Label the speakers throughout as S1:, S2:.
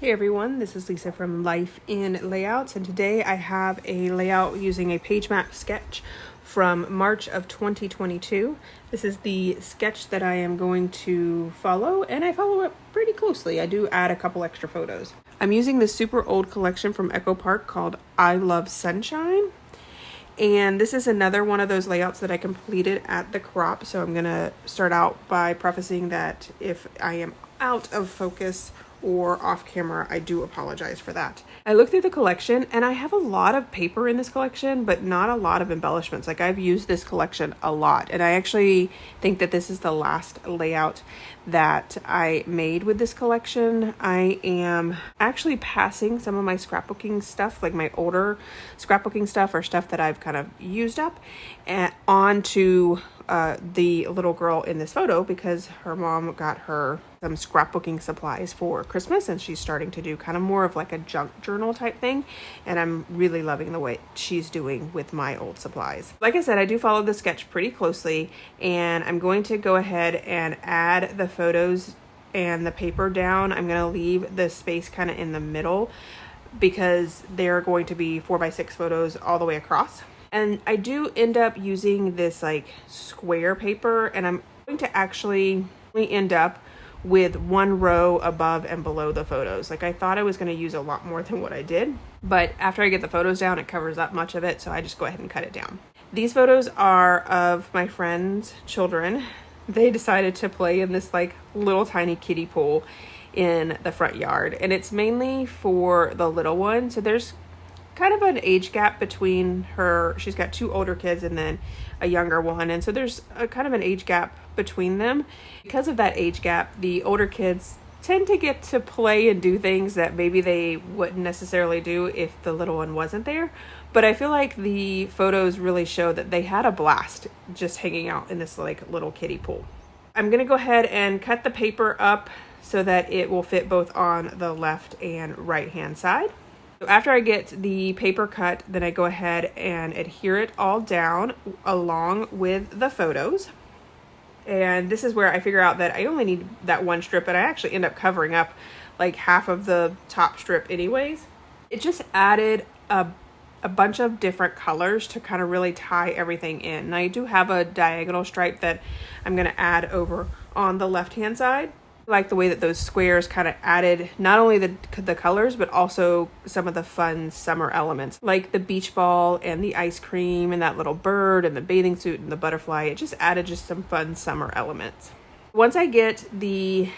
S1: Hey everyone, this is Lisa from Life in Layouts, and today I have a layout using a page map sketch from March of 2022. This is the sketch that I am going to follow, and I follow it pretty closely. I do add a couple extra photos. I'm using this super old collection from Echo Park called I Love Sunshine, and this is another one of those layouts that I completed at the crop, so I'm going to start out by prefacing that if I am out of focus or off camera, I do apologize for that. I looked through the collection and I have a lot of paper in this collection, but not a lot of embellishments. Like, I've used this collection a lot, and I actually think that this is the last layout that I made with this collection. I am actually passing some of my scrapbooking stuff, like my older scrapbooking stuff or stuff that I've kind of used up, on to the little girl in this photo, because her mom got her some scrapbooking supplies for Christmas, and she's starting to do kind of more of like a junk journal type thing, and I'm really loving the way she's doing with my old supplies. Like I said, I do follow the sketch pretty closely, and I'm going to go ahead and add the photos and the paper down. I'm going to leave the space kind of in the middle because they're going to be 4x6 photos all the way across. And I do end up using this like square paper, and I'm going to actually end up with one row above and below the photos. Like, I thought I was going to use a lot more than what I did, but after I get the photos down, it covers up much of it, so I just go ahead and cut it down. These photos are of my friend's children. They decided to play in this like little tiny kiddie pool in the front yard, and it's mainly for the little one. So there's kind of an age gap between her. She's got two older kids and then a younger one, and so there's a kind of an age gap between them. Because of that age gap, the older kids tend to get to play and do things that maybe they wouldn't necessarily do if the little one wasn't there. But I feel like the photos really show that they had a blast just hanging out in this like little kiddie pool. I'm gonna go ahead and cut the paper up so that it will fit both on the left and right hand side. So after I get the paper cut, then I go ahead and adhere it all down along with the photos. And this is where I figure out that I only need that one strip, and I actually end up covering up like half of the top strip anyways. It just added a bunch of different colors to kind of really tie everything in. Now, I do have a diagonal stripe that I'm going to add over on the left hand side. I like the way that those squares kind of added not only the colors, but also some of the fun summer elements, like the beach ball and the ice cream and that little bird and the bathing suit and the butterfly. It just added just some fun summer elements. Once I get the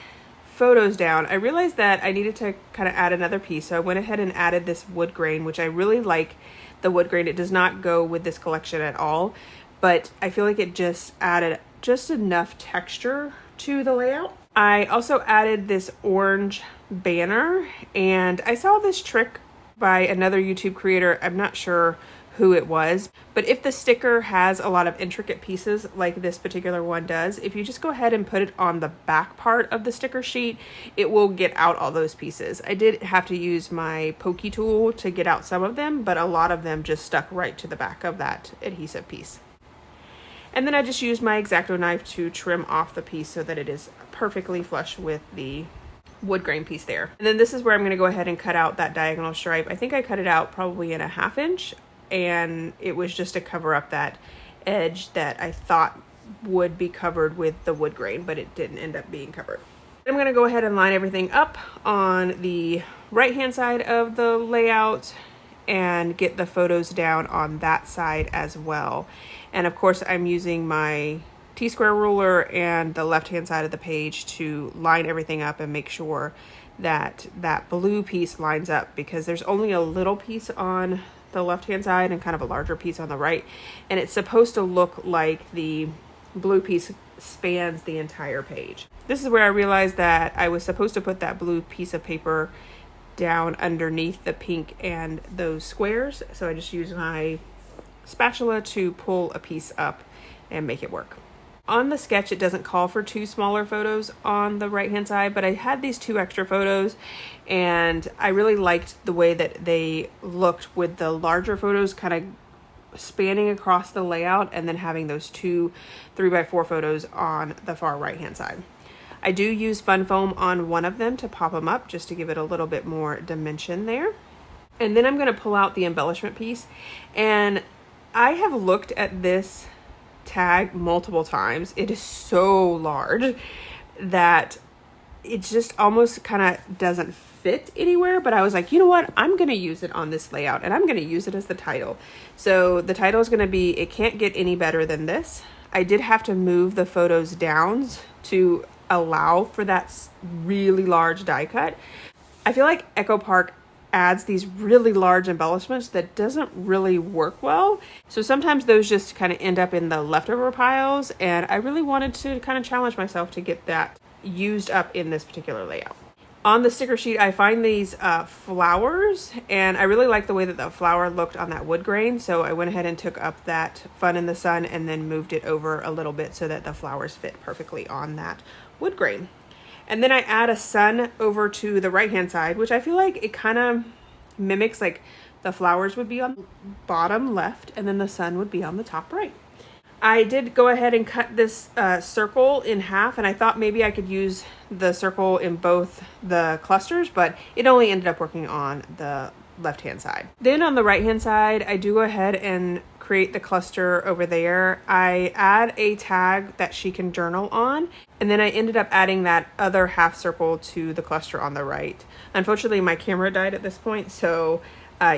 S1: photos down, I realized that I needed to kind of add another piece. So I went ahead and added this wood grain, which I really like the wood grain. It does not go with this collection at all, but I feel like it just added just enough texture to the layout. I also added this orange banner, and I saw this trick by another YouTube creator. I'm not sure who it was, but if the sticker has a lot of intricate pieces like this particular one does, if you just go ahead and put it on the back part of the sticker sheet, it will get out all those pieces. I did have to use my pokey tool to get out some of them, but a lot of them just stuck right to the back of that adhesive piece. And then I just used my X-Acto knife to trim off the piece so that it is perfectly flush with the wood grain piece there. And then this is where I'm going to go ahead and cut out that diagonal stripe. I think I cut it out probably in a 1/2 inch, and it was just to cover up that edge that I thought would be covered with the wood grain, but it didn't end up being covered. I'm going to go ahead and line everything up on the right hand side of the layout and get the photos down on that side as well. And of course, I'm using my T-square ruler and the left hand side of the page to line everything up and make sure that that blue piece lines up, because there's only a little piece on the left hand side and kind of a larger piece on the right, and it's supposed to look like the blue piece spans the entire page. This is where I realized that I was supposed to put that blue piece of paper down underneath the pink and those squares, so I just used my spatula to pull a piece up and make it work. On the sketch, it doesn't call for 2 smaller photos on the right hand side, but I had these 2 extra photos, and I really liked the way that they looked with the larger photos kind of spanning across the layout, and then having those 2 3x4 photos on the far right hand side. I do use fun foam on one of them to pop them up just to give it a little bit more dimension there. And then I'm going to pull out the embellishment piece, and I have looked at this tag multiple times. It is so large that it just almost kind of doesn't fit anywhere, but I was like, you know what, I'm going to use it on this layout, and I'm going to use it as the title. So the title is going to be "It Can't Get Any Better Than This." I did have to move the photos down to allow for that really large die cut. I feel like Echo Park adds these really large embellishments that doesn't really work well. So sometimes those just kind of end up in the leftover piles, and I really wanted to kind of challenge myself to get that used up in this particular layout. On the sticker sheet, I find these flowers, and I really like the way that the flower looked on that wood grain, so I went ahead and took up that Fun in the Sun and then moved it over a little bit so that the flowers fit perfectly on that wood grain. And then I add a sun over to the right hand side, which I feel like it kind of mimics, like the flowers would be on the bottom left and then the sun would be on the top right. I did go ahead and cut this circle in half, and I thought maybe I could use the circle in both the clusters, but it only ended up working on the left hand side. Then on the right hand side, I do go ahead and create the cluster over there. I add a tag that she can journal on, and then I ended up adding that other half circle to the cluster on the right. Unfortunately, my camera died at this point, so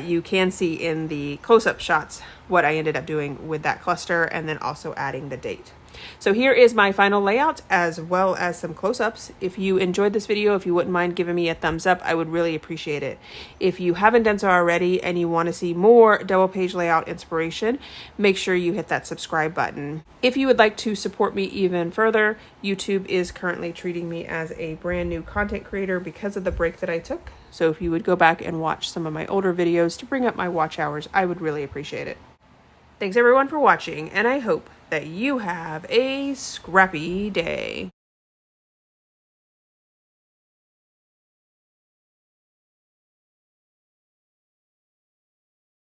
S1: you can see in the close-up shots what I ended up doing with that cluster, and then also adding the date. So here is my final layout, as well as some close-ups. If you enjoyed this video, if you wouldn't mind giving me a thumbs up, I would really appreciate it. If you haven't done so already and you want to see more double page layout inspiration, make sure you hit that subscribe button. If you would like to support me even further, YouTube is currently treating me as a brand new content creator because of the break that I took. So if you would go back and watch some of my older videos to bring up my watch hours, I would really appreciate it. Thanks everyone for watching, and I hope that you have a scrappy day.